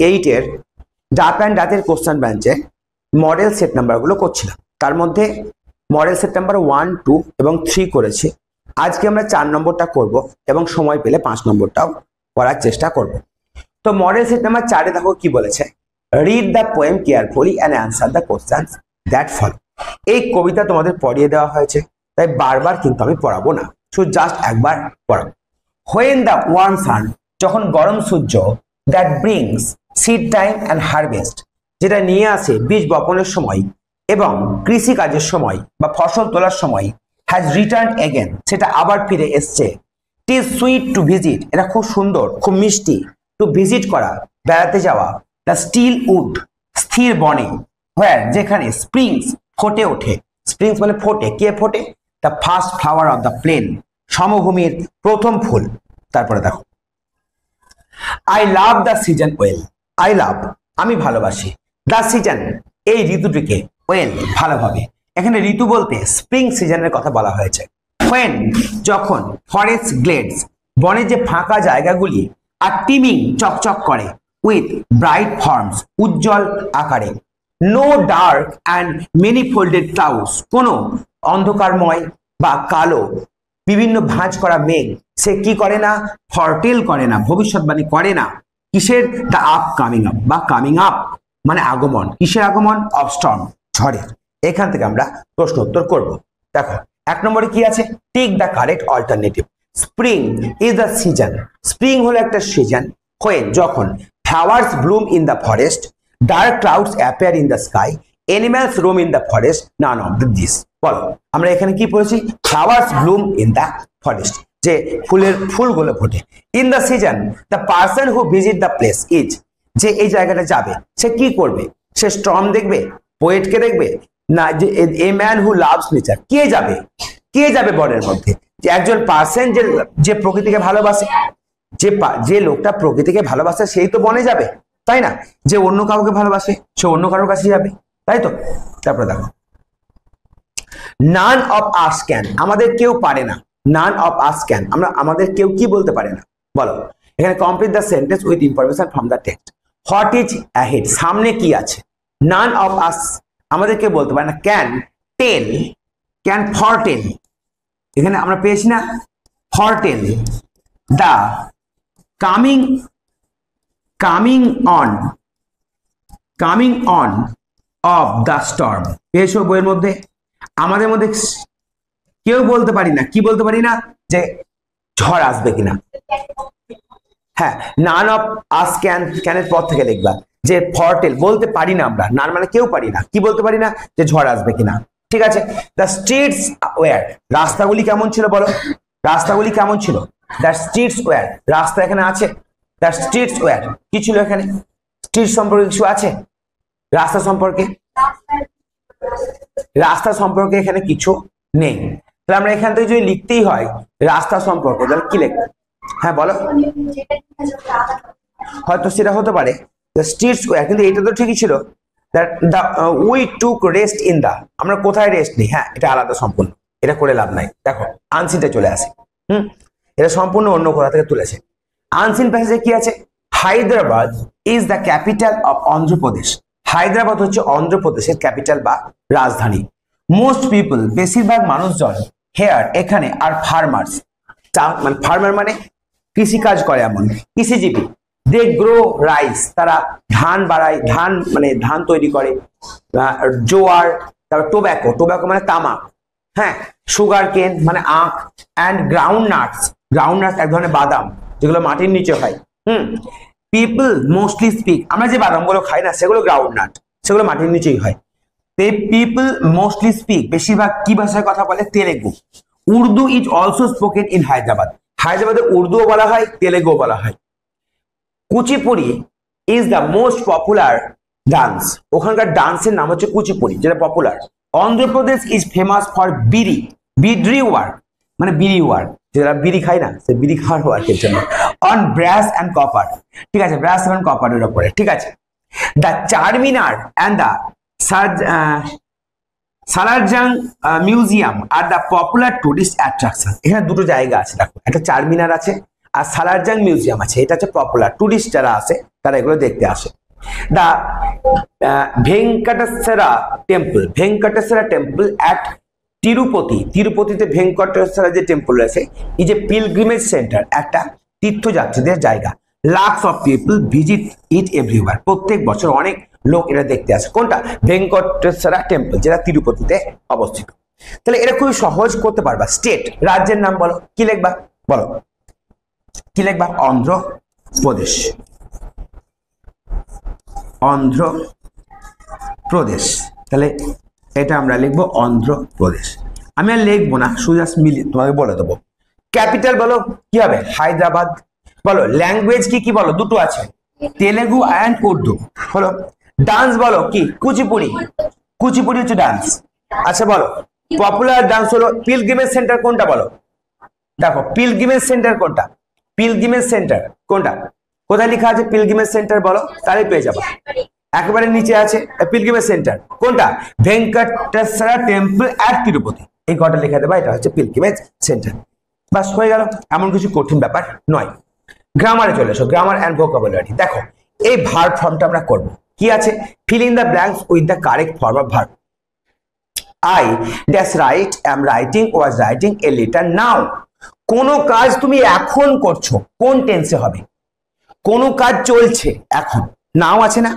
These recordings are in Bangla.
8 এর ডাক অ্যান্ড ডাতের কোশ্চেন ব্রাঞ্চে মডেল সেট নাম্বারগুলো করছিলাম। তার মধ্যে মডেল সেট নাম্বার 1, 2 এবং 3 করেছি। আজকে আমরা 4 নম্বরটা করব এবং সময় পেলে 5 নম্বরটাও করার চেষ্টা করব। তো মডেল সেট নাম্বার 4-এ দেখো কি বলেছে, read the poem carefully and answer the questions that follow. এই কবিতা তোমাদের পড়িয়ে দেওয়া হয়েছে, তাই বারবার কিন্তু আমি পড়াবো না, শুধু জাস্ট একবার পড়াবো। হোয়েন দ্য ওয়ার্ম সান, যখন গরম সূর্য, that brings seed time and harvest, যেটা নিয়ে আসে বীজ বপনের সময় এবং কৃষি কাজের সময় বা ফসল তোলার সময়, হ্যাজ রিটার্ন এগেন, সেটা আবার ফিরে এসছে। It is sweet to visit, এটা খুব সুন্দর, খুব মিষ্টি। টু ভিজিট করা, বেড়াতে যাওয়া। দ্য স্টিল উড, স্থির বনে। হোয়ার, যেখানে স্প্রিংস ফোটে ওঠে, স্প্রিংস মানে ফোটে, কে ফোটে? The first flower of the plain, সমভূমির প্রথম ফুল। তারপরে দেখো, I love the season well, I love আমি ভালোবাসি, দ্য সিজন এই ঋতুটিকে, ওয়েল ভালোভাবে। এখানে ঋতু বলতে স্প্রিং সিজনের কথা বলা হয়েছে। হোয়েন যখন, ফরেস্ট গ্লেডস বনের যে ফাঁকা জায়গাগুলি, আর টিমিং চকচক করে, উইথ ব্রাইট ফর্মস উজ্জ্বল আকারে। No dark and many folded clouds, কোনো অন্ধকারময় বা কালো বিভিন্ন ভাঁজ করা মেঘ সে কি করে না, ফরটেল করে না, ভবিষ্যৎবাণী করে না। কিসের? দ্য আপ কামিং আপ বা কামিং আপ মানে আগমন। কিসের আগমন? অফ স্টর্ম, ঝড়ের। এখান থেকে আমরা প্রশ্ন উত্তর করব। দেখো 1 নম্বরে কি আছে, take the correct alternative. Spring is the season, spring হলো একটা সিজন। হোয়েন যখন, flowers bloom in the forest, dark clouds appear in the sky, animals roam in the forest, none of this. বলো আমরা এখানে কি পড়েছি? Flowers bloom in the forest, যে ফুলগুলো ফোটে। In the season, the person who visit the place is, যে এই জায়গাটা যাবে সে কি করবে? সে স্টর্ম দেখবে, পোয়েটকে দেখবে না, যে a man who loves nature, কে যাবে? কে যাবে বনের মধ্যে? যে একজন পার্সন যে প্রকৃতিকে ভালোবাসে, যে লোকটা প্রকৃতিকে ভালোবাসে সেই তো বনে যাবে, তাই না? যে অন্য কাউকে ভালোবাসে সে অন্য কারোর কাছে যাবে, তাই তো? তারপরে দেখো, নান অফ আস ক্যান, আমাদের কেউ পারে না। নান অফ আস ক্যান, আমাদের কেউ কি বলতে পারে না? বলো এখানে complete the sentence with information from the text. What is ahead, সামনে কি আছে? নান অফ আস, আমাদের কেউ বলতে পারে না। ক্যান টেল, ক্যান ফরটেল, এখানে আমরা পেয়েছি না foretell the coming on of the storm, পেয়েছো বইয়ের মধ্যে? আমাদের মধ্যে কেউ বলতে পারি না, কি বলতে পারি না? যে ঝড় আসবে কিনা। হ্যাঁ, নান অফ আস ক্যান, ক্যানের পর থেকে লিখবা যে ফরটেল, বলতে পারি না আমরা। নান মানে কেউ পারি না, কি বলতে পারি না? যে ঝড় আসবে কিনা। ঠিক আছে। দ্য স্ট্রিটস ওয়্যার, রাস্তাগুলি কেমন ছিল বলো? রাস্তাগুলি কেমন ছিল? দ্য স্ট্রিটস ওয়্যার, রাস্তা এখানে আছে। দ্য স্ট্রিটস ওয়্যার কি ছিল এখানে? স্ট্রিট সম্পর্কে কিছু আছে? রাস্তা সম্পর্কে, রাস্তা সম্পর্কে এখানে কিছু নেই। তাহলে আমরা এখান থেকে যদি লিখতেই হয় রাস্তা সম্পর্কে, তাহলে কি লিখবো? হ্যাঁ বলো। হয়তো সেটা হতে পারে দ্য স্ট্রিটস ওয়্যার, কিন্তু এটা তো ঠিকই ছিল। We took rest in the, আমরা কোথায় রেস্ট নিই? হ্যাঁ, এটা আলাদা সম্পূর্ণ, এটা করে লাভ নাই। দেখো আনসিনটা চলে আসে, এটা সম্পূর্ণ অন্য কোথা থেকে তুলেছে। আনসিন প্যাসেজে কি আছে? Hyderabad is the capital of Andhra Pradesh, Hyderabad হচ্ছে অন্ধ্রপ্রদেশের ক্যাপিটাল বা রাজধানী। মোস্ট পিপল, বেশিরভাগ মানুষজন, হেয়ার এখানে, আর ফার্মার্স, মানে ফার্মার মানে কৃষিকাজ করে, এমন কৃষিজীবী। দে গ্রো রাইস, তারা ধান বাড়ায়, ধান মানে ধান তৈরি করে। জোয়ার, তারপর টোব্যাকো, টোব্যাকো মানে তামাক। হ্যাঁ, সুগার কেন মানে আখ, and ground nuts, ground nuts এক ধরনের বাদাম যেগুলো মাটির নিচে হয়। পিপল মোস্টলি স্পিক, আমরা যে বাদামগুলো খাই না সেগুলো গ্রাউন্ড নাট, সেগুলো মাটির নিচেই হয়। পিপল মোস্টলি স্পিক, বেশিরভাগ কি ভাষায় কথা বলে? Telugu. Urdu is also spoken in Hyderabad, হায়দ্রাবাদে উর্দুও বলা হয়, তেলেগুও বলা হয়। Kuchipudi is the most popular dance, ওখানকার ডান্সের নাম হচ্ছে কুচিপুড়ি, যেটা popular. Andhra Pradesh is famous for বিড়ি, বিড্রি ওয়ার্ক মানে বিড়ি ওয়ার্ক, যারা বিড়ি খায় না সে বিড়ি খাওয়ার ওয়ার্কের জন্য। অন ব্রাস অ্যান্ড কপার, ঠিক আছে, ব্রাস এবং কপারের উপরে, ঠিক আছে। The Charminar and the Salarjung museum আর দ্য পপুলার টুরিস্ট অ্যাট্রাকশন, এখানে দুটো জায়গা আছে দেখো, একটা চারমিনার আছে আর সালারজাং মিউজিয়াম আছে, এটা হচ্ছে পপুলার টুরিস্ট যারা আছে তারা এগুলো দেখতে আসে। The Venkateswara temple at Tirupati, তিরুপতিতে Venkateswara যে টেম্পল রয়েছে ইজ এ পিলগ্রিমেজ সেন্টার, একটা তীর্থযাত্রীদের জায়গা। Lakhs of people visit it everywhere, প্রত্যেক বছর অনেক লোক এটা দেখতে আসে। কোনটা? ভেঙ্কটেশ্বরা টেম্পল, যেটা তিরুপতিতে অবস্থিত। তাহলে এটা খুবই সহজ করতে পারবা। স্টেট, রাজ্যের নাম বলো, কি লিখবা বলো, কি লিখবা? অন্ধ্রপ্রদেশ, অন্ধ্রপ্রদেশ। তাহলে এটা আমরা লিখবো অন্ধ্রপ্রদেশ। আমি আর লিখবো না, শুধু মিলিয়ে তোমাকে বলে দেবো। ক্যাপিটাল বলো, কি হবে? হায়দ্রাবাদ। বলো ল্যাঙ্গুয়েজ কি কি বলো? দুটো আছে, তেলেগু অ্যান্ড উর্দু। হলো ডান্স বলো, কি? কুচিপুড়ি, কুচিপুড়ি হচ্ছে ডান্স। আচ্ছা বলো পপুলার ডান্স হলো পিলগ্রিমেজ সেন্টার কোনটা বলো? দেখো পিলগ্রিমেজ সেন্টার কোনটা? পিলগ্রিমেজ সেন্টার কোনটা? কোথায় লেখা আছে পিলগ্রিমেজ সেন্টার বলো, তাহলে পেয়ে যাবো। একেবারে নিচে আছে পিলগ্রিমেজ সেন্টার কোনটা? ভেঙ্কটেশ্বরা টেম্পল অ্যাট তিরুপতি, এই কটা লেখা দেবা, এটা হচ্ছে পিলগ্রিমেজ সেন্টার। বাস হয়ে গেল, এমন কিছু কঠিন ব্যাপার নয়। গ্রামারে চলে এসো, গ্রামার অ্যান্ড ভোকাবুলারি। দেখো এই ভার্ব ফর্মটা আমরা করব, কি আছে? Fill in the blanks with the correct form of verb. I dash write am writing was writing a letter now. কোন কাজ তুমি এখন করছো, কোন টেন্সে হবে? কোন কাজ চলছে এখন, নাও আছে না?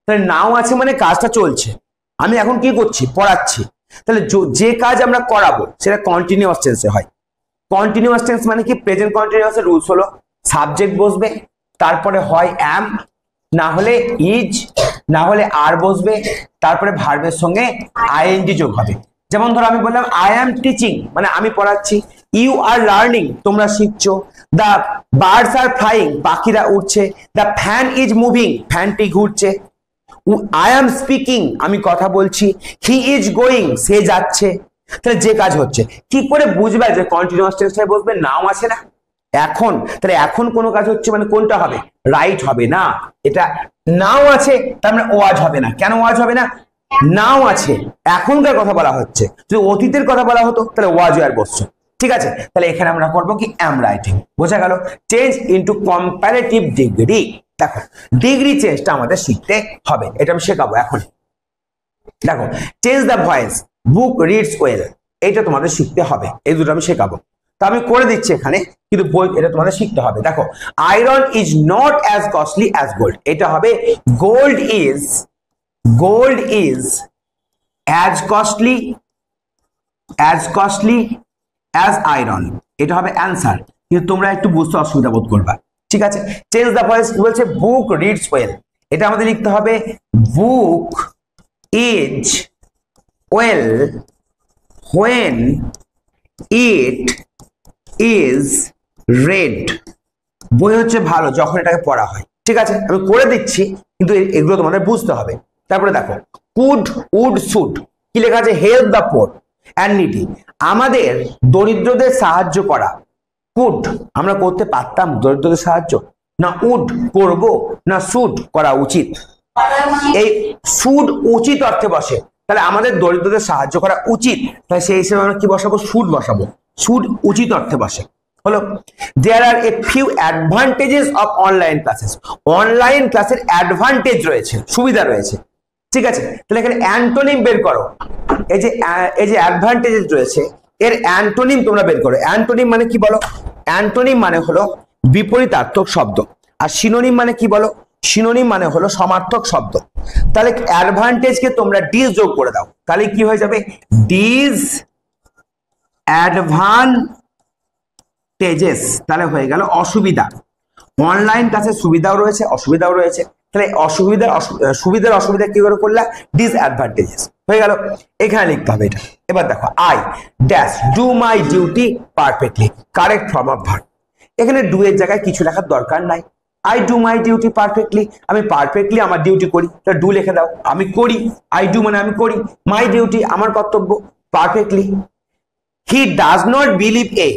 তাহলে নাও আছে মানে কাজটা চলছে, আমি এখন কি করছি? পড়াচ্ছি। তাহলে যে কাজ আমরা করাবো সেটা কন্টিনিউয়াস টেন্সে হয়। কন্টিনিউয়াস টেন্স মানে কি? প্রেজেন্ট কন্টিনিউয়াস এর রুলস হলো সাবজেক্ট বসবে, তারপরে হয় অ্যাম, না হলে ইজ, না হলে আর বসবে, তারপরে ভার্বের সঙ্গে আইএনজি যোগ হবে। যেমন ধরো আমি বললাম আই অ্যাম টিচিং, মানে আমি পড়াচ্ছি। ইউ আর লার্নিং, তোমরা শিখছো। দ্য বার্ডস আর ফ্লাইং, পাখিরা উড়ছে। দ্য ফ্যান ইজ মুভিং, ফ্যানটি ঘুরছে। আই অ্যাম স্পিকিং, আমি কথা বলছি। হি ইজ গোয়িং, সে যাচ্ছে। তাহলে যে কাজ হচ্ছে, কি করে বুঝবে যে কন্টিনিউয়াস টেন্সে বসবে? নাও আছে না এখন, তাহলে এখন কোন কাজ হচ্ছে মানে কোনটা হবে? রাইট হবে না, এটা নাও আছে তার মানে ওয়াজ হবে না। কেন ওয়াজ হবে না? নাও আছে, এখনকার কথা বলা হচ্ছে। যদি অতীতের কথা বলা হতো তাহলে ওয়াজ আর বসছো। ঠিক আছে, তাহলে এখানে আমরা করবো কি? Am writing. বোঝা গেল? Change into comparative degree. দেখো ডিগ্রি চেঞ্জটা আমাদের শিখতে হবে, এটা আমি শেখাবো এখন। দেখো change the voice, book reads well, এটা তোমাদের শিখতে হবে, এই দুটো আমি শেখাবো। তা আমি করে দিচ্ছি এখানে, কিন্তু বই এটা তোমাদের শিখতে হবে। দেখো iron is not as costly as gold, এটা হবে gold is as costly as iron, এটা হবে অ্যান্সার। কিন্তু তোমরা একটু বুঝতে অসুবিধা বোধ করবা। ঠিক আছে, চেঞ্জ দ্য ভয়েস কি বলছে? বুক রিডস ওয়েল, এটা আমাদের লিখতে হবে book is well when it is read, বই হচ্ছে ভালো যখন এটাকে পড়া হয়। ঠিক আছে, আমি করে দিচ্ছি, কিন্তু এগুলো তোমাদের বুঝতে হবে। তারপরে দেখো কুড উড শুড, কি লেখা আছে? Help the poor and needy, আমাদের দরিদ্রদের সাহায্য করা। কুড আমরা করতে পারতাম দরিদ্রদের সাহায্য, না উড করব, না শুড করা উচিত? এই শুড উচিত অর্থে বসে, তাহলে আমাদের দরিদ্রদের সাহায্য করা উচিত, তাহলে সেই হিসেবে আমরা কি বসাবো? শুড বসাবো। শুড উচিত অর্থে বসে। হলো there are a few advantages of online classes, online ক্লাসের অ্যাডভান্টেজ রয়েছে, সুবিধা রয়েছে। ঠিক আছে, তাহলে এখানে অ্যান্টোনিম বের করো। এই যে অ্যাডভান্টেজেস রয়েছে এর অ্যান্টোনিম তোমরা বের করো। অ্যান্টোনিম মানে কি বলো? অ্যান্টোনিম মানে হলো বিপরীতার্থক শব্দ। আর সিনোনিম মানে কি বলো? সিনোনিম মানে হলো সমার্থক শব্দ। তাহলে অ্যাডভান্টেজকে তোমরা ডিজ যোগ করে দাও, তাহলে কি হয়ে যাবে? ডিজ অ্যাডভান্টেজেস, তাহলে হয়ে গেল অসুবিধা। অনলাইন ক্লাসে সুবিধাও রয়েছে অসুবিধাও রয়েছে, তাহলে সুবিধার অসুবিধা কি করে করলা? ডিসঅ্যাডভান্টেজেস হয়ে গেল। এখানে লিখতে হবে এটা। এবার দেখো I dash do my duty perfectly, correct form of verb. এখানে ডু এর জায়গায় কিছু লেখার দরকার নাই। I do my duty perfectly, আমি পারফেক্টলি আমার ডিউটি করি, তাহলে ডু লিখে দাও। আমি করি, আই ডু মানে আমি করি, মাই ডিউটি আমার কর্তব্য, perfectly. He does not believe a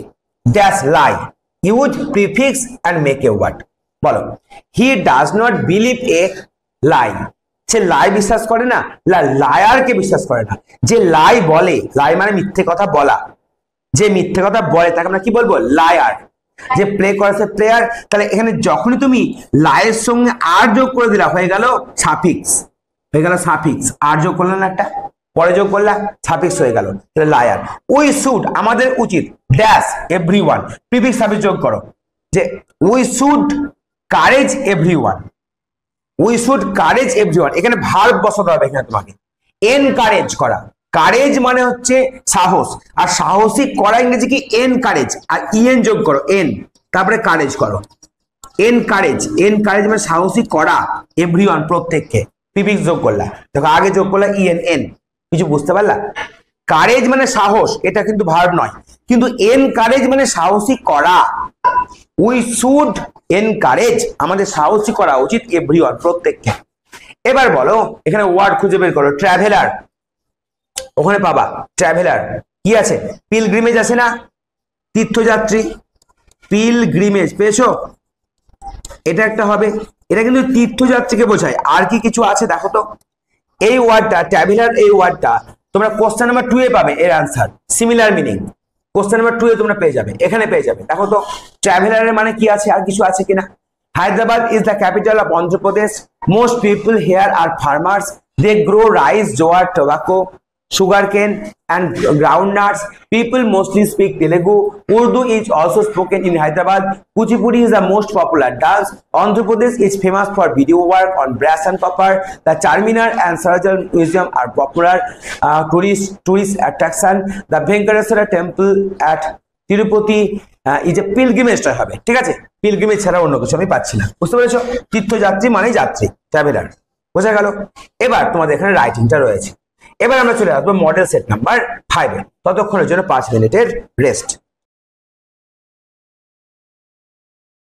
dash lie, use prefix and make a word. বলো he does not believe a lie, সে লাই বিশ্বাস করে না, লায়ারকে বিশ্বাস করে না। যে লাই বলে, লাই মানে মিথ্যে কথা বলা, যে মিথ্যে কথা বলে তাকে আমরা কি বলবো? লায়ার। যে প্লে করেছে প্লেয়ার, তাহলে এখানে যখনই তুমি লায়ের সঙ্গে আর যোগ করে দিলা হয়ে গেল সাফিক্স, হয়ে গেল সাফিক্স। আর যোগ করলে না একটা, পরে যোগ করলা সাফিক্স হয়ে গেল, তাহলে লায়ার। উই শুড আমাদের উচিত ড্যাশ এভরিওয়ান, প্রিফিক্স সাফিক্স যোগ করো, যে we should courage everyone, we should courage everyone. এখানে ভার্ব বসাতে হবে এখানে তোমাকে, এনকারেজ করা। কারেজ মানে হচ্ছে সাহস, আর সাহসী করা ইংরেজি কি এনকারেজ, আর ইএন যোগ করো এন, তারপরে কারেজ করো। এনকারেজ, এনকারেজ মানে সাহসী করা, এভরিওয়ান প্রত্যেককে, প্রিফিক্স যোগ করলা, দেখো আগে যোগ করলা ইএন এন। কিছু বুঝতে পারলা? কারেজ মানে সাহস, এটা কিন্তু ভার্ব নয়, কিন্তু এনকারেজ মানে সাহসী করা। উই শুড এনকারেজ, আমাদের সাহসী করা উচিত এভরিওয়ান প্রত্যেককে। এবার বলো এখানে ওয়ার্ড খুঁজে বের করো। ট্রাভেলার, ওখানে পাবা ট্রাভেলার কি আছে, পিলগ্রিমেজ আছে না, তীর্থযাত্রী, পিলগ্রিমেজ পেয়েছো, এটা একটা হবে। এটা কিন্তু তীর্থযাত্রীকে বোঝায়। আর কি কিছু আছে দেখো তো, এই ওয়ার্ডটা ট্রাভেলার, এই ওয়ার্ডটা তোমরা কোশ্চেন নাম্বার 2 এ পাবে এর answer, similar meaning question number 2 এ তোমরা পেয়ে যাবে, এখানে পেয়ে যাবে। দেখো তো ট্রাভেলারের মানে কি আছে, আর কিছু আছে কিনা। Hyderabad is the capital of Andhra Pradesh, most people here are farmers, they grow rice, জোয়ার, tobacco, sugarcane and groundnuts. People mostly speak Telugu. Urdu is also spoken in Hyderabad. Kuchipudi is the most popular dance. Andhra Pradesh is famous for video work on brass and copper. The Charminar and Sarajal Museum are popular tourist attraction. The Venkateswara temple at Tirupati is a pilgrimage হবে, ঠিক আছে? পিলগ্রিমেজ ছাড়া অন্য কিছু আমি পাচ্ছি না, বুঝতে পেরেছো? তীর্থযাত্রী মানে যাত্রী, ট্রাভেলার, বোঝা গেল? এবার তোমাদের এখানে রাইটিংটা রয়েছে। এবার আমরা চলে আসবো মডেল সেট নাম্বার 5 এ। ততক্ষণের জন্য 5 মিনিটের রেস্ট।